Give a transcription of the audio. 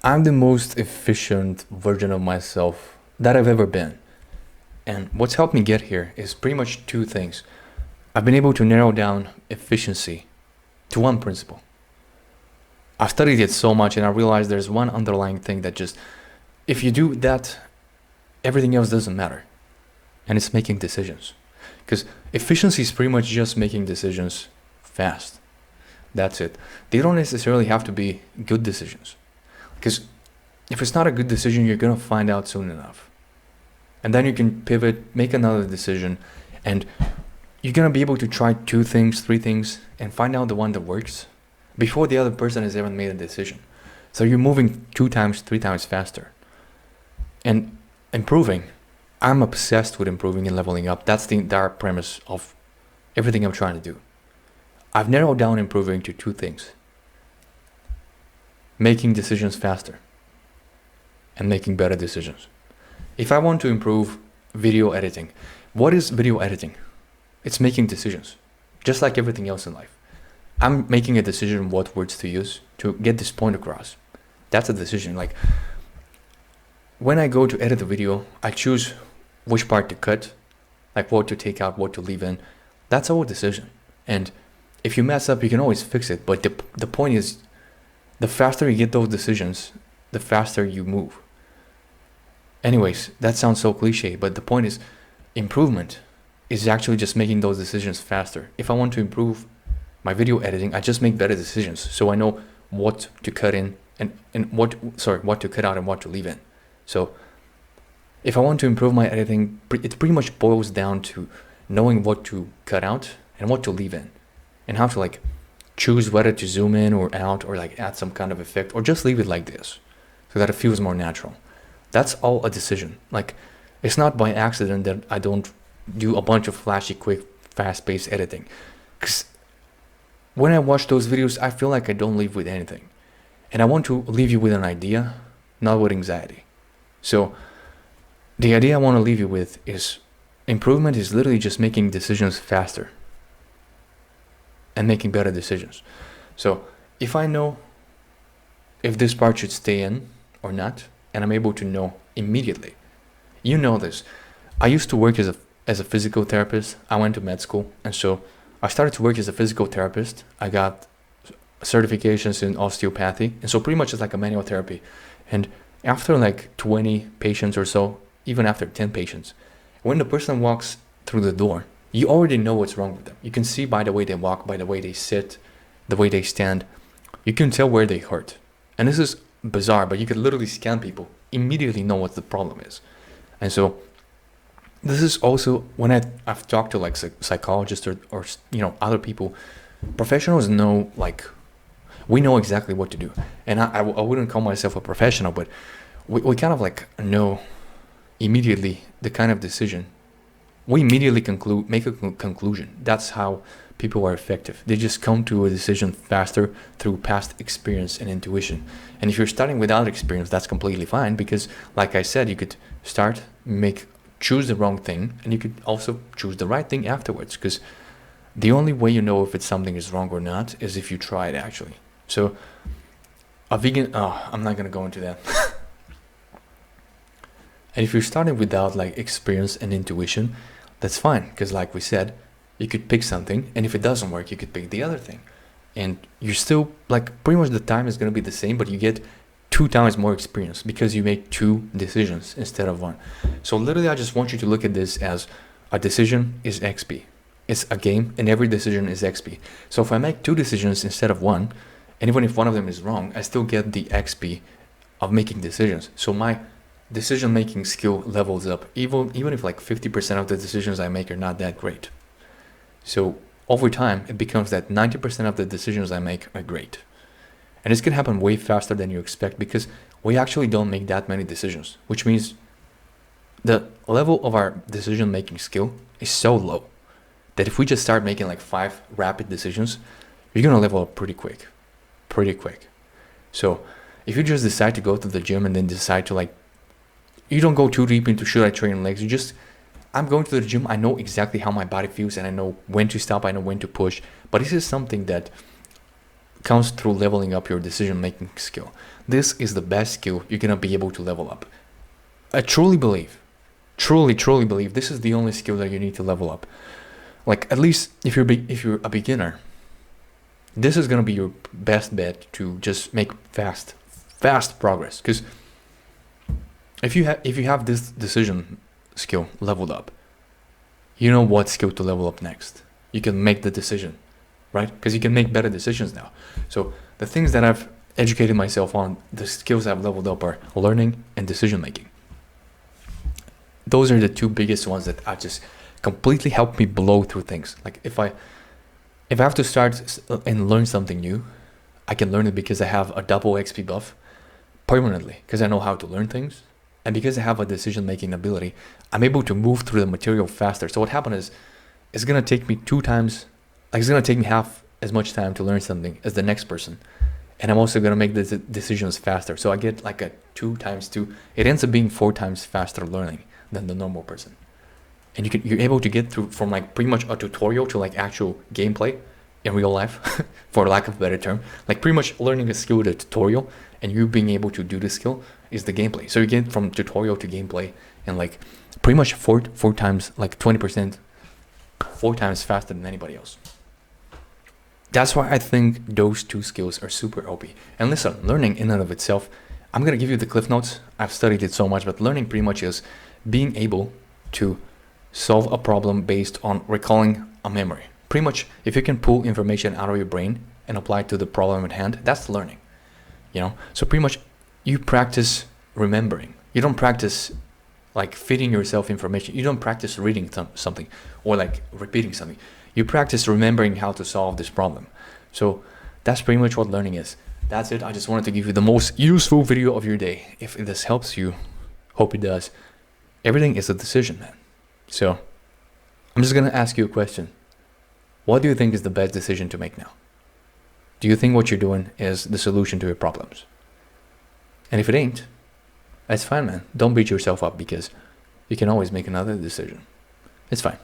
I'm the most efficient version of myself that I've ever been. And what's helped me get here is pretty much two things. I've been able to narrow down efficiency to one principle. I've studied it so much and I realized there's one underlying thing that just, if you do that, everything else doesn't matter. And it's making decisions. Because efficiency is pretty much just making decisions fast. That's it. They don't necessarily have to be good decisions. Because if it's not a good decision, you're going to find out soon enough. And then you can pivot, make another decision, and you're going to be able to try 2 things, 3 things, and find out the one that works before the other person has even made a decision. So you're moving 2 times, 3 times faster. And improving, I'm obsessed with improving and leveling up. That's the entire premise of everything I'm trying to do. I've narrowed down improving to 2 things. Making decisions faster and making better decisions. If I want to improve video editing, what is video editing? It's making decisions, just like everything else in life. I'm making a decision what words to use to get this point across. That's a decision. Like when I go to edit a video, I choose which part to cut, like what to take out, what to leave in. That's our decision. And if you mess up, you can always fix it. But the point is, the faster you get those decisions, the faster you move. Anyways, that sounds so cliche, but the point is, improvement is actually just making those decisions faster. If I want to improve my video editing, I just make better decisions. So I know what to cut in and what to cut out and what to leave in. So if I want to improve my editing, it pretty much boils down to knowing what to cut out and what to leave in, and how to like choose whether to zoom in or out, or like add some kind of effect, or just leave it like this so that it feels more natural. That's all a decision. Like, it's not by accident that I don't do a bunch of flashy, quick, fast-paced editing. Because when I watch those videos, I feel like I don't leave with anything. And I want to leave you with an idea, not with anxiety. So the idea I want to leave you with is improvement is literally just making decisions faster and making better decisions. So if I know if this part should stay in or not, and I'm able to know immediately. You know this. I used to work as a physical therapist. I went to med school, and so I started to work as a physical therapist. I got certifications in osteopathy, and so pretty much it's like a manual therapy. And after like 20 patients or so, even after 10 patients, when the person walks through the door, you already know what's wrong with them. You can see by the way they walk, by the way they sit, the way they stand. You can tell where they hurt. And this is bizarre, but you could literally scan people, immediately know what the problem is. And so this is also when I've talked to like psychologists or other people, professionals know, like, we know exactly what to do. And I wouldn't call myself a professional, but we kind of like know immediately the kind of decision. We immediately make a conclusion. That's how people are effective. They just come to a decision faster through past experience and intuition. And if you're starting without experience, that's completely fine, because like I said, you could choose the wrong thing, and you could also choose the right thing afterwards, because the only way you know if something is wrong or not is if you try it actually. So I'm not going to go into that. And if you're starting without like experience and intuition, that's fine, because like we said, you could pick something, and if it doesn't work, you could pick the other thing. And you're still like, pretty much the time is going to be the same, but you get 2 times more experience because you make 2 decisions instead of 1. So literally, I just want you to look at this as a decision is XP. It's a game, and every decision is XP. So if I make 2 decisions instead of 1, and even if one of them is wrong, I still get the XP of making decisions. So my decision-making skill levels up, even if like 50% of the decisions I make are not that great. So over time, it becomes that 90% of the decisions I make are great. And this can happen way faster than you expect, because we actually don't make that many decisions, which means the level of our decision-making skill is so low that if we just start making like 5 rapid decisions, you're going to level up pretty quick. So if you just decide to go to the gym and then decide to like, you don't go too deep into should I train legs, I'm going to the gym, I know exactly how my body feels, and I know when to stop, I know when to push. But this is something that comes through leveling up your decision-making skill. This is the best skill you're gonna be able to level up. I truly believe, truly believe this is the only skill that you need to level up. Like, at least if you're a beginner, this is gonna be your best bet to just make fast progress. Because if you have this decision skill leveled up, you know what skill to level up next. You can make the decision, right? Because you can make better decisions now. So the things that I've educated myself on, the skills I've leveled up are learning and decision making. Those are the two biggest ones that I just completely helped me blow through things. Like if I have to start and learn something new, I can learn it because I have a double XP buff permanently, because I know how to learn things. And because I have a decision-making ability, I'm able to move through the material faster. So what happened is, it's going to take me it's going to take me half as much time to learn something as the next person. And I'm also going to make the decisions faster. So I get like a 2 times 2. It ends up being 4 times faster learning than the normal person. And you're able to get through from like pretty much a tutorial to like actual gameplay in real life, for lack of a better term. Like pretty much learning a skill with a tutorial and you being able to do the skill is the gameplay. So you get from tutorial to gameplay and like pretty much four times, like 20%, 4 times faster than anybody else. That's why I think those 2 skills are super OP. And listen, learning in and of itself, I'm going to give you the cliff notes. I've studied it so much, but learning pretty much is being able to solve a problem based on recalling a memory. Pretty much, if you can pull information out of your brain and apply it to the problem at hand, that's learning. So pretty much you practice remembering. You don't practice like feeding yourself information. You don't practice reading something or like repeating something. You practice remembering how to solve this problem. So that's pretty much what learning is. That's it. I just wanted to give you the most useful video of your day. If this helps you, hope it does. Everything is a decision, man. So I'm just going to ask you a question. What do you think is the best decision to make now? Do you think what you're doing is the solution to your problems? And if it ain't, that's fine, man. Don't beat yourself up because you can always make another decision. It's fine.